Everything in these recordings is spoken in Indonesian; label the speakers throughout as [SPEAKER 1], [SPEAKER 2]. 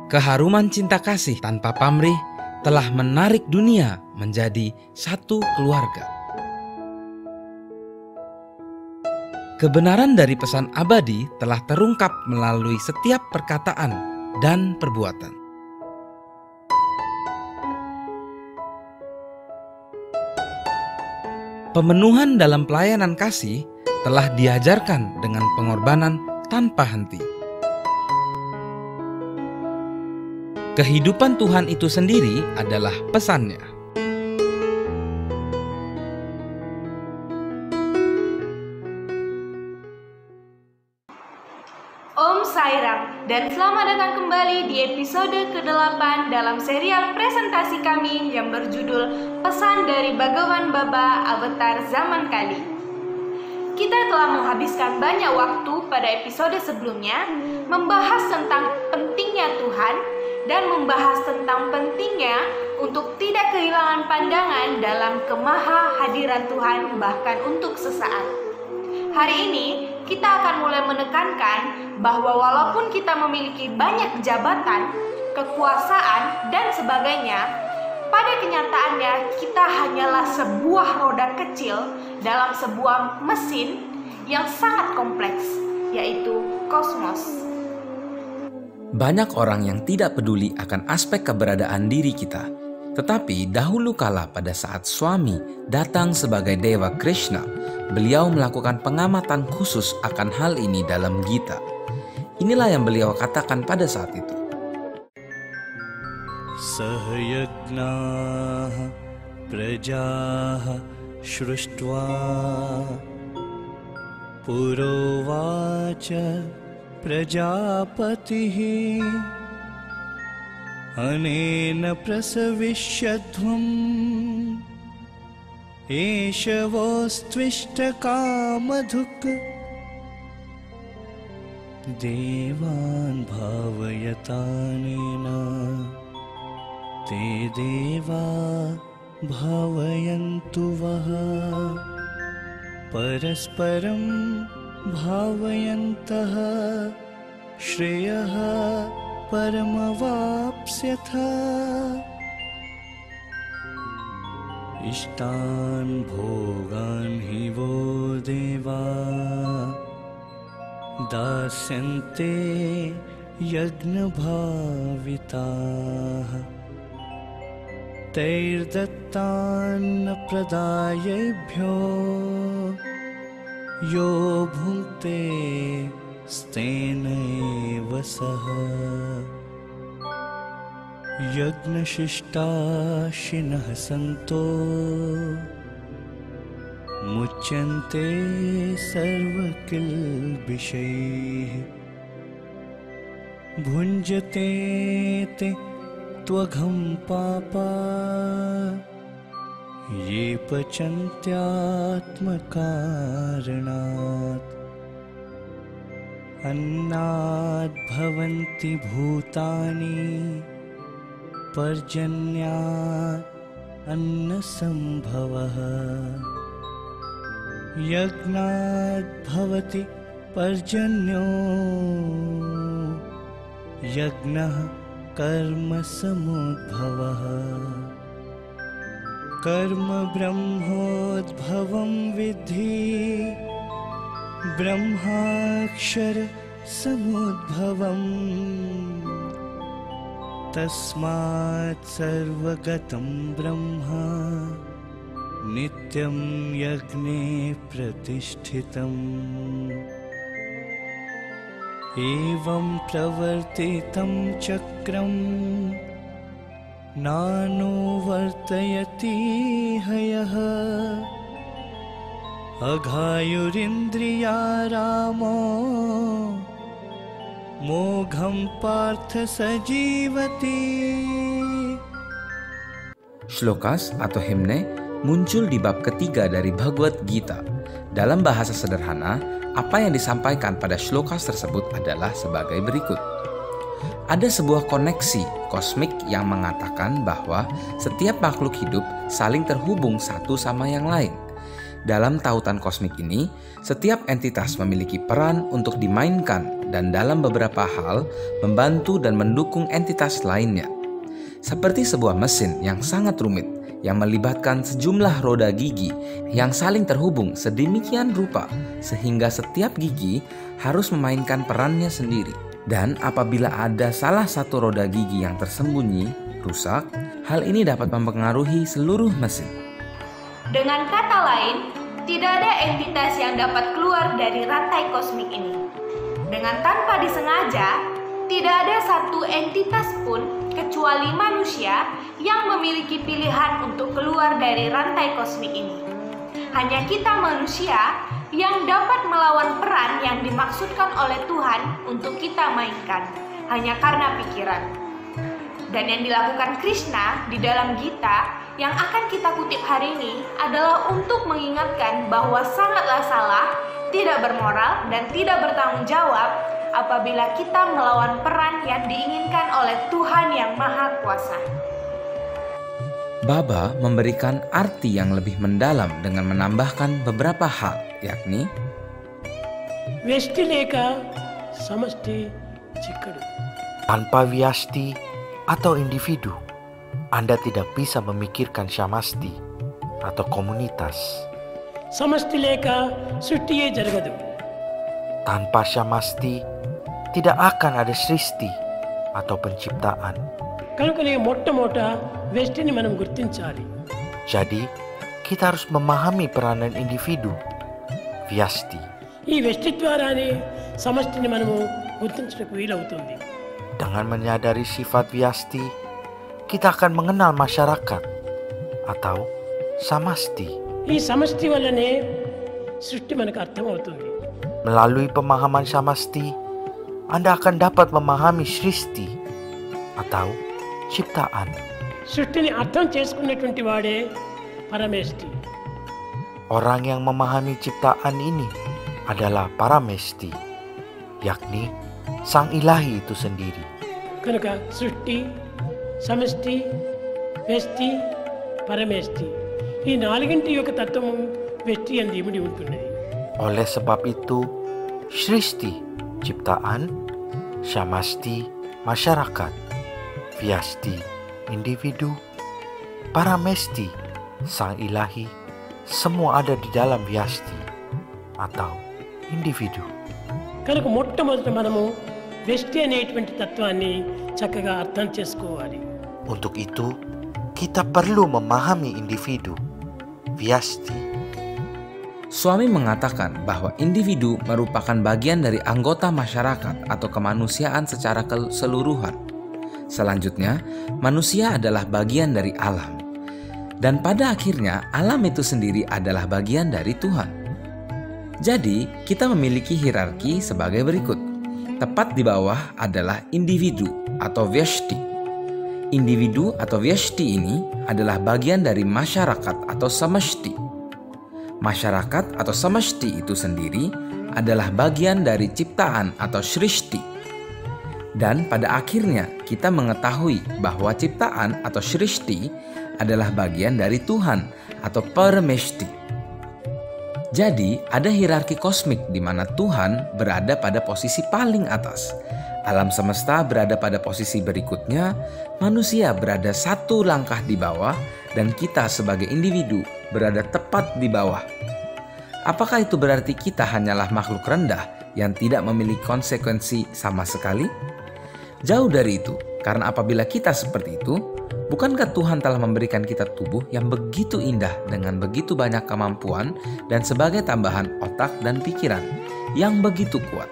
[SPEAKER 1] Keharuman cinta kasih tanpa pamrih telah menarik dunia menjadi satu keluarga. Kebenaran dari pesan abadi telah terungkap melalui setiap perkataan dan perbuatan. Pemenuhan dalam pelayanan kasih telah diajarkan dengan pengorbanan tanpa henti. Kehidupan Tuhan itu sendiri adalah pesannya.
[SPEAKER 2] Om Sairam, dan selamat datang kembali di episode ke-8 dalam serial presentasi kami yang berjudul Pesan dari Bhagavan Baba Avatar Zaman Kali. Kita telah menghabiskan banyak waktu pada episode sebelumnya membahas tentang pentingnya Tuhan dan membahas tentang pentingnya untuk tidak kehilangan pandangan dalam kemaha hadiran Tuhan bahkan untuk sesaat. Hari ini kita akan mulai menekankan bahwa walaupun kita memiliki banyak jabatan, kekuasaan, dan sebagainya, pada kenyataannya kita hanyalah sebuah roda kecil dalam sebuah mesin yang sangat kompleks, yaitu kosmos.
[SPEAKER 1] Banyak orang yang tidak peduli akan aspek keberadaan diri kita. Tetapi dahulu kala pada saat Swami datang sebagai Dewa Krishna, beliau melakukan pengamatan khusus akan hal ini dalam Gita. Inilah yang beliau katakan pada saat itu.
[SPEAKER 3] Sahyagnaah prajaah shruštva purovaca prajapatihi anena prasavishyadhvam eshavostvishthakamadhuk devan bhavayatanena te deva bhavayantu vaha parasparam bhavayantah shreyah paramavapsyatha ishtan bhogan hi vo deva dasyante yagna bhavitah tairdattan pradayebhyo yo bhunte stenaiva saha yagnashishtashinah santo muchyante sarvakilbishaiः bhunjate te tvagham papa ye pachantyatmakaranat annad bhavanti bhutani parjanyat annasambhavah yagnat bhavati parjanyo yagnah karma samudbhavah karma brahmodbhavam vidhi brahmakshara samudbhavam tasmat sarvagatam brahma nityam yagne pratishtitam evam pravartitam chakram nano vartayati hayah aghayurindriya ramo mogham partha sajivati.
[SPEAKER 1] Shlokas atau himne muncul di bab ketiga dari Bhagavad Gita. Dalam bahasa sederhana, apa yang disampaikan pada shlokas tersebut adalah sebagai berikut. Ada sebuah koneksi kosmik yang mengatakan bahwa setiap makhluk hidup saling terhubung satu sama yang lain. Dalam tautan kosmik ini, setiap entitas memiliki peran untuk dimainkan dan dalam beberapa hal membantu dan mendukung entitas lainnya. Seperti sebuah mesin yang sangat rumit yang melibatkan sejumlah roda gigi yang saling terhubung sedemikian rupa sehingga setiap gigi harus memainkan perannya sendiri. Dan apabila ada salah satu roda gigi yang tersembunyi, rusak, hal ini dapat mempengaruhi seluruh mesin.
[SPEAKER 2] Dengan kata lain, tidak ada entitas yang dapat keluar dari rantai kosmik ini. Dengan tanpa disengaja, tidak ada satu entitas pun kecuali manusia yang memiliki pilihan untuk keluar dari rantai kosmik ini. Hanya kita manusia yang dapat melawan peran yang dimaksudkan oleh Tuhan untuk kita mainkan, hanya karena pikiran. Dan yang dilakukan Krishna di dalam Gita yang akan kita kutip hari ini adalah untuk mengingatkan bahwa sangatlah salah, tidak bermoral, dan tidak bertanggung jawab apabila kita melawan peran yang diinginkan oleh Tuhan yang Maha Kuasa.
[SPEAKER 1] Baba memberikan arti yang lebih mendalam dengan menambahkan beberapa hal, yakni
[SPEAKER 4] Vyashti leka samashti chikkadu.
[SPEAKER 5] Tanpa vyashti atau individu, Anda tidak bisa memikirkan samashti atau komunitas.
[SPEAKER 4] Samashti leka srishtiye jaragadu.
[SPEAKER 5] Tanpa samashti, tidak akan ada sristi atau penciptaan.
[SPEAKER 4] కనుకనే మొట్టమొదట వ్యష్టిని మనం గుర్తించాలి.
[SPEAKER 5] Jadi, kita harus memahami peranan individu, vyashti.
[SPEAKER 4] ఈ వ్యష్టి ద్వారానే సమష్టిని మనము గుర్తించడానికి వీలవుతుంది.
[SPEAKER 5] Dengan menyadari sifat vyashti, kita akan mengenal masyarakat atau samashti.
[SPEAKER 4] ఈ సమష్టి వల్లనే సృష్టి మనకు అర్థమవుతుంది.
[SPEAKER 5] Melalui pemahaman samashti, Anda akan dapat memahami sristi atau ciptaan.
[SPEAKER 4] సృష్టిని అర్థం చేసుకున్నటువంటి వాడే పరమేష్టి.
[SPEAKER 5] Orang yang memahami ciptaan ini adalah paramesti, yakni sang ilahi itu sendiri.
[SPEAKER 4] కనుక సృష్టి, సమష్టి, వ్యష్టి, పరమేష్టి ఈ నాలుగింటి యొక్క తత్వము వ్యష్టి అని ఇమిడి ఉంటున్నది.
[SPEAKER 5] Oleh sebab itu, sristi, ciptaan, samashti, masyarakat, vyashti, individu, paramesti, sang ilahi, semua ada di dalam vyashti atau individu.
[SPEAKER 4] కనుక మొట్టమొదట మనము వ్యష్టి అనేటువంటి తత్వాన్ని చక్కగా అర్థం చేసుకోవాలి.
[SPEAKER 5] Untuk itu, kita perlu memahami individu, vyashti.
[SPEAKER 1] Swami mengatakan bahwa individu merupakan bagian dari anggota masyarakat atau kemanusiaan secara keseluruhan. Selanjutnya, manusia adalah bagian dari alam. Dan pada akhirnya, alam itu sendiri adalah bagian dari Tuhan. Jadi, kita memiliki hierarki sebagai berikut. Tepat di bawah adalah individu atau vyashti. Individu atau vyashti ini adalah bagian dari masyarakat atau samashti. Masyarakat atau samashti itu sendiri adalah bagian dari ciptaan atau srishti. Dan pada akhirnya kita mengetahui bahwa ciptaan atau srishti adalah bagian dari Tuhan atau parameshti. Jadi ada hierarki kosmik di mana Tuhan berada pada posisi paling atas. Alam semesta berada pada posisi berikutnya, manusia berada satu langkah di bawah, dan kita sebagai individu berada tepat di bawah. Apakah itu berarti kita hanyalah makhluk rendah yang tidak memiliki konsekuensi sama sekali? Jauh dari itu, karena apabila kita seperti itu, bukankah Tuhan telah memberikan kita tubuh yang begitu indah dengan begitu banyak kemampuan dan sebagai tambahan otak dan pikiran yang begitu kuat?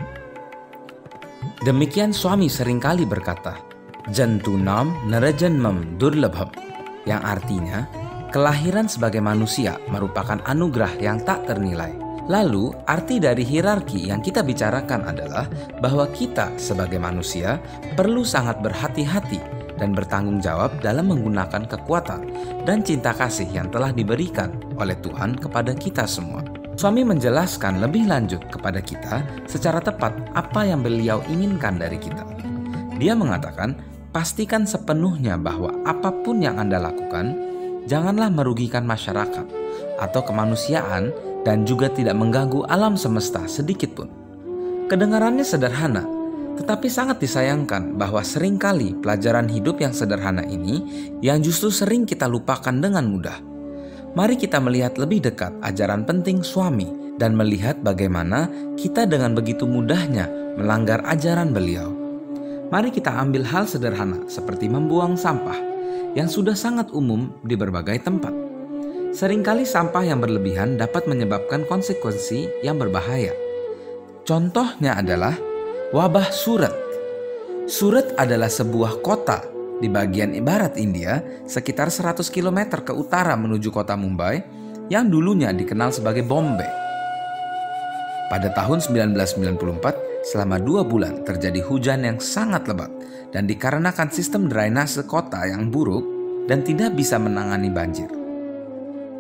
[SPEAKER 1] Demikian Swami seringkali berkata, Jantunam narajanmam durlabham, yang artinya, kelahiran sebagai manusia merupakan anugerah yang tak ternilai. Lalu, arti dari hierarki yang kita bicarakan adalah bahwa kita sebagai manusia perlu sangat berhati-hati dan bertanggung jawab dalam menggunakan kekuatan dan cinta kasih yang telah diberikan oleh Tuhan kepada kita semua. Swami menjelaskan lebih lanjut kepada kita secara tepat apa yang beliau inginkan dari kita. Dia mengatakan, pastikan sepenuhnya bahwa apapun yang Anda lakukan, janganlah merugikan masyarakat atau kemanusiaan dan juga tidak mengganggu alam semesta sedikit pun. Kedengarannya sederhana, Tetapi sangat disayangkan bahwa seringkali pelajaran hidup yang sederhana ini yang justru sering kita lupakan dengan mudah. Mari kita melihat lebih dekat ajaran penting suami dan melihat bagaimana kita dengan begitu mudahnya melanggar ajaran beliau. Mari kita ambil hal sederhana seperti membuang sampah yang sudah sangat umum di berbagai tempat. Seringkali sampah yang berlebihan dapat menyebabkan konsekuensi yang berbahaya. Contohnya adalah wabah Surat. Surat adalah sebuah kota di bagian barat India sekitar 100 km ke utara menuju kota Mumbai yang dulunya dikenal sebagai Bombay. Pada tahun 1994, selama 2 bulan terjadi hujan yang sangat lebat dan dikarenakan sistem drainase kota yang buruk dan tidak bisa menangani banjir.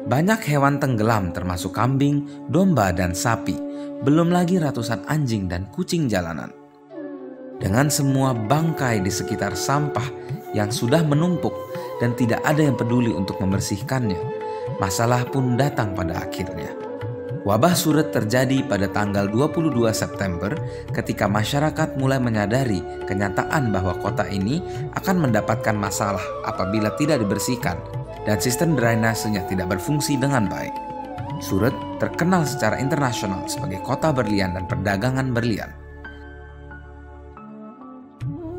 [SPEAKER 1] Banyak hewan tenggelam termasuk kambing, domba, dan sapi, belum lagi ratusan anjing dan kucing jalanan. Dengan semua bangkai di sekitar sampah yang sudah menumpuk dan tidak ada yang peduli untuk membersihkannya, masalah pun datang pada akhirnya. Wabah Surat terjadi pada tanggal 22 September ketika masyarakat mulai menyadari kenyataan bahwa kota ini akan mendapatkan masalah apabila tidak dibersihkan dan sistem drainasenya tidak berfungsi dengan baik. Surat terkenal secara internasional sebagai kota berlian dan perdagangan berlian.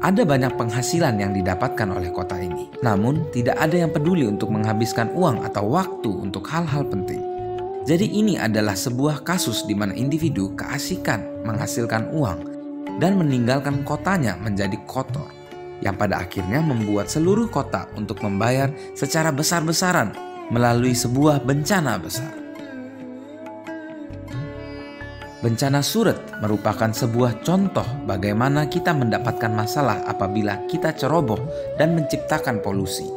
[SPEAKER 1] Ada banyak penghasilan yang didapatkan oleh kota ini, namun tidak ada yang peduli untuk menghabiskan uang atau waktu untuk hal-hal penting. Jadi ini adalah sebuah kasus di mana individu keasikan menghasilkan uang dan meninggalkan kotanya menjadi kotor, yang pada akhirnya membuat seluruh kota untuk membayar secara besar-besaran melalui sebuah bencana besar. Bencana Surat merupakan sebuah contoh bagaimana kita mendapatkan masalah apabila kita ceroboh dan menciptakan polusi.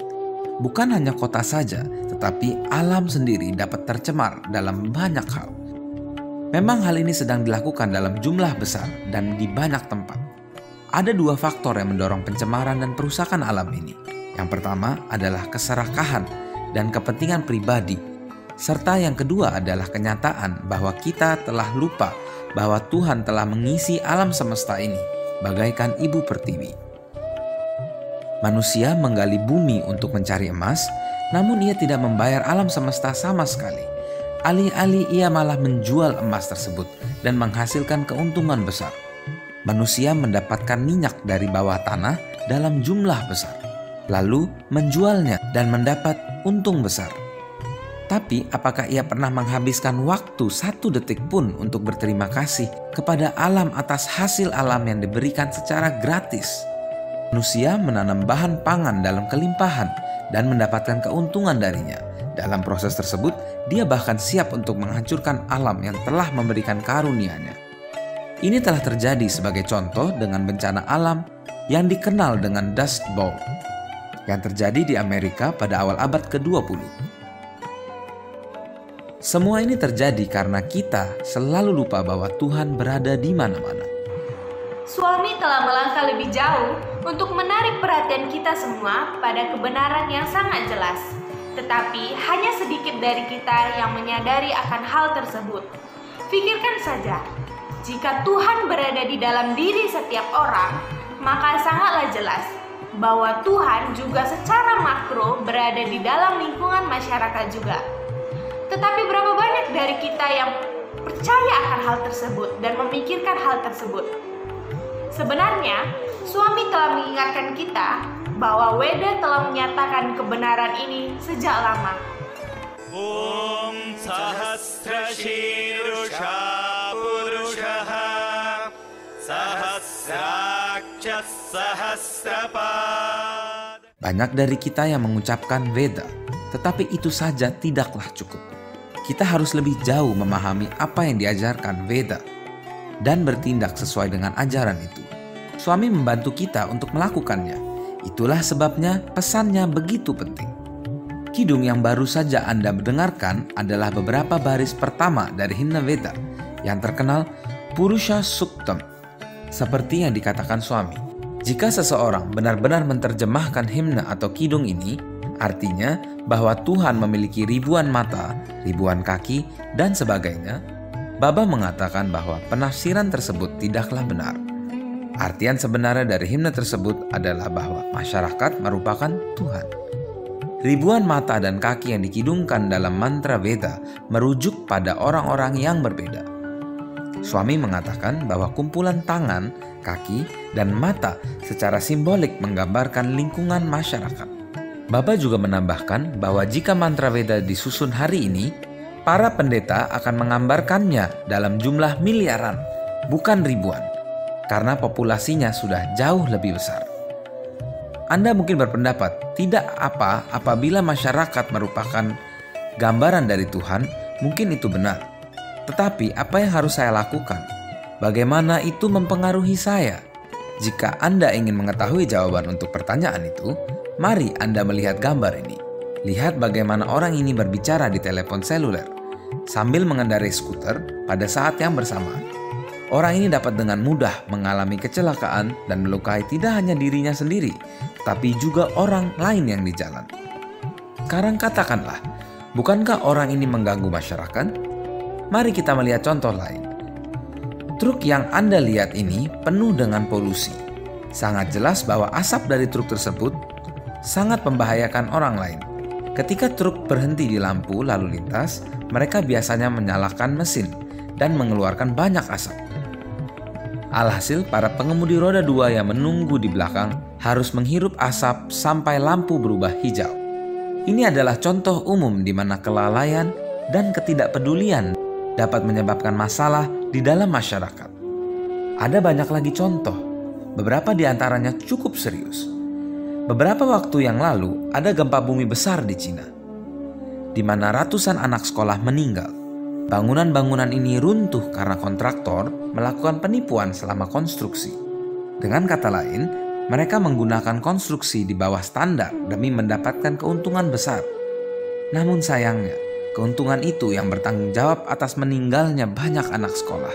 [SPEAKER 1] Bukan hanya kota saja, tetapi alam sendiri dapat tercemar dalam banyak hal. Memang hal ini sedang dilakukan dalam jumlah besar dan di banyak tempat. Ada 2 faktor yang mendorong pencemaran dan perusakan alam ini. Yang pertama adalah keserakahan dan kepentingan pribadi. Serta yang kedua adalah kenyataan bahwa kita telah lupa bahwa Tuhan telah mengisi alam semesta ini bagaikan ibu pertiwi. Manusia menggali bumi untuk mencari emas, namun ia tidak membayar alam semesta sama sekali. Alih-alih ia malah menjual emas tersebut dan menghasilkan keuntungan besar. Manusia mendapatkan minyak dari bawah tanah dalam jumlah besar, lalu menjualnya dan mendapat untung besar. Tapi apakah ia pernah menghabiskan waktu 1 detik pun untuk berterima kasih kepada alam atas hasil alam yang diberikan secara gratis? Manusia menanam bahan pangan dalam kelimpahan dan mendapatkan keuntungan darinya. Dalam proses tersebut, dia bahkan siap untuk menghancurkan alam yang telah memberikan karunia-Nya. Ini telah terjadi sebagai contoh dengan bencana alam yang dikenal dengan Dust Bowl yang terjadi di Amerika pada awal abad ke-20. Semua ini terjadi karena kita selalu lupa bahwa Tuhan berada di mana-mana.
[SPEAKER 2] Suami telah melangkah lebih jauh untuk menarik perhatian kita semua pada kebenaran yang sangat jelas. Tetapi hanya sedikit dari kita yang menyadari akan hal tersebut. Pikirkan saja, jika Tuhan berada di dalam diri setiap orang, maka sangatlah jelas bahwa Tuhan juga secara makro berada di dalam lingkungan masyarakat juga. Tetapi berapa banyak dari kita yang percaya akan hal tersebut dan memikirkan hal tersebut? Sebenarnya, suami telah mengingatkan kita bahwa Weda telah menyatakan kebenaran ini sejak lama.
[SPEAKER 3] Om Sahasrashirusha Purushaha Sahasraksha Sahasrapad.
[SPEAKER 1] Banyak dari kita yang mengucapkan Veda, tetapi itu saja tidaklah cukup. Kita harus lebih jauh memahami apa yang diajarkan Veda dan bertindak sesuai dengan ajaran itu. Suami membantu kita untuk melakukannya. Itulah sebabnya pesannya begitu penting. Kidung yang baru saja Anda mendengarkan adalah beberapa baris pertama dari himne Veda yang terkenal Purusha Suktam. Seperti yang dikatakan suami, jika seseorang benar-benar menerjemahkan himne atau kidung ini, artinya bahwa Tuhan memiliki ribuan mata, ribuan kaki, dan sebagainya, Baba mengatakan bahwa penafsiran tersebut tidaklah benar. Artian sebenarnya dari himne tersebut adalah bahwa masyarakat merupakan Tuhan. Ribuan mata dan kaki yang dikidungkan dalam mantra Veda merujuk pada orang-orang yang berbeda. Swami mengatakan bahwa kumpulan tangan, kaki, dan mata secara simbolik menggambarkan lingkungan masyarakat. Baba juga menambahkan bahwa jika mantra Veda disusun hari ini, para pendeta akan menggambarkannya dalam jumlah miliaran, bukan ribuan, karena populasinya sudah jauh lebih besar. Anda mungkin berpendapat, tidak apa apabila masyarakat merupakan gambaran dari Tuhan, mungkin itu benar. Tetapi apa yang harus saya lakukan? Bagaimana itu mempengaruhi saya? Jika Anda ingin mengetahui jawaban untuk pertanyaan itu, mari Anda melihat gambar ini. Lihat bagaimana orang ini berbicara di telepon seluler sambil mengendarai skuter pada saat yang bersamaan. Orang ini dapat dengan mudah mengalami kecelakaan dan melukai tidak hanya dirinya sendiri, tapi juga orang lain yang di jalan. Sekarang katakanlah, bukankah orang ini mengganggu masyarakat? Mari kita melihat contoh lain. Truk yang Anda lihat ini penuh dengan polusi. Sangat jelas bahwa asap dari truk tersebut sangat membahayakan orang lain. Ketika truk berhenti di lampu lalu lintas, mereka biasanya menyalakan mesin dan mengeluarkan banyak asap. Alhasil, para pengemudi roda 2 yang menunggu di belakang harus menghirup asap sampai lampu berubah hijau. Ini adalah contoh umum di mana kelalaian dan ketidakpedulian dapat menyebabkan masalah di dalam masyarakat. Ada banyak lagi contoh, beberapa di antaranya cukup serius. Beberapa waktu yang lalu, ada gempa bumi besar di Cina, di mana ratusan anak sekolah meninggal. Bangunan-bangunan ini runtuh karena kontraktor melakukan penipuan selama konstruksi. Dengan kata lain, mereka menggunakan konstruksi di bawah standar demi mendapatkan keuntungan besar. Namun sayangnya, keuntungan itu yang bertanggung jawab atas meninggalnya banyak anak sekolah.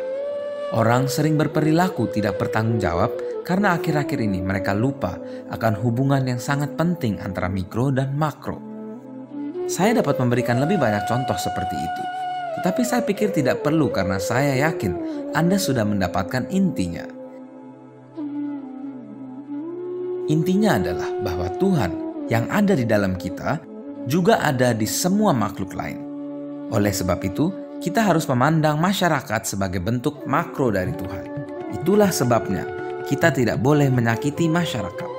[SPEAKER 1] Orang sering berperilaku tidak bertanggung jawab karena akhir-akhir ini mereka lupa akan hubungan yang sangat penting antara mikro dan makro. Saya dapat memberikan lebih banyak contoh seperti itu. Tetapi saya pikir tidak perlu karena saya yakin Anda sudah mendapatkan intinya. Intinya adalah bahwa Tuhan yang ada di dalam kita juga ada di semua makhluk lain. Oleh sebab itu, kita harus memandang masyarakat sebagai bentuk makro dari Tuhan. Itulah sebabnya kita tidak boleh menyakiti masyarakat.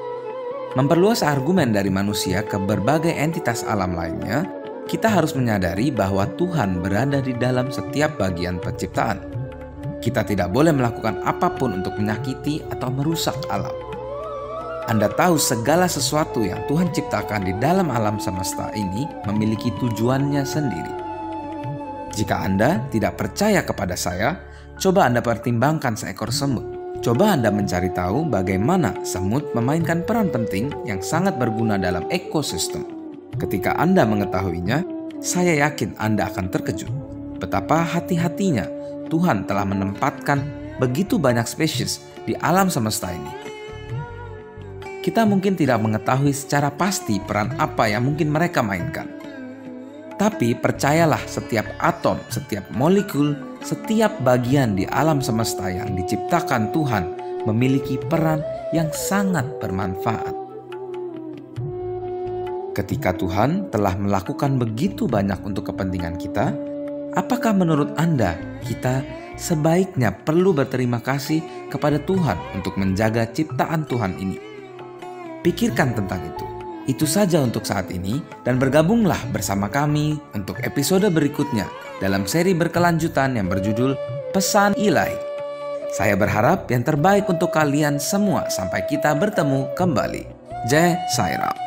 [SPEAKER 1] Memperluas argumen dari manusia ke berbagai entitas alam lainnya, kita harus menyadari bahwa Tuhan berada di dalam setiap bagian penciptaan. Kita tidak boleh melakukan apapun untuk menyakiti atau merusak alam. Anda tahu segala sesuatu yang Tuhan ciptakan di dalam alam semesta ini memiliki tujuannya sendiri. Jika Anda tidak percaya kepada saya, coba Anda pertimbangkan seekor semut. Coba Anda mencari tahu bagaimana semut memainkan peran penting yang sangat berguna dalam ekosistem. Ketika Anda mengetahuinya, saya yakin Anda akan terkejut betapa hati-hatinya Tuhan telah menempatkan begitu banyak spesies di alam semesta ini. Kita mungkin tidak mengetahui secara pasti peran apa yang mungkin mereka mainkan. Tapi percayalah, setiap atom, setiap molekul, setiap bagian di alam semesta yang diciptakan Tuhan memiliki peran yang sangat bermanfaat. Ketika Tuhan telah melakukan begitu banyak untuk kepentingan kita, apakah menurut Anda kita sebaiknya perlu berterima kasih kepada Tuhan untuk menjaga ciptaan Tuhan ini? Pikirkan tentang itu. Itu saja untuk saat ini, dan bergabunglah bersama kami untuk episode berikutnya dalam seri berkelanjutan yang berjudul Pesan Ilahi. Saya berharap yang terbaik untuk kalian semua sampai kita bertemu kembali. Jai Sai Ram.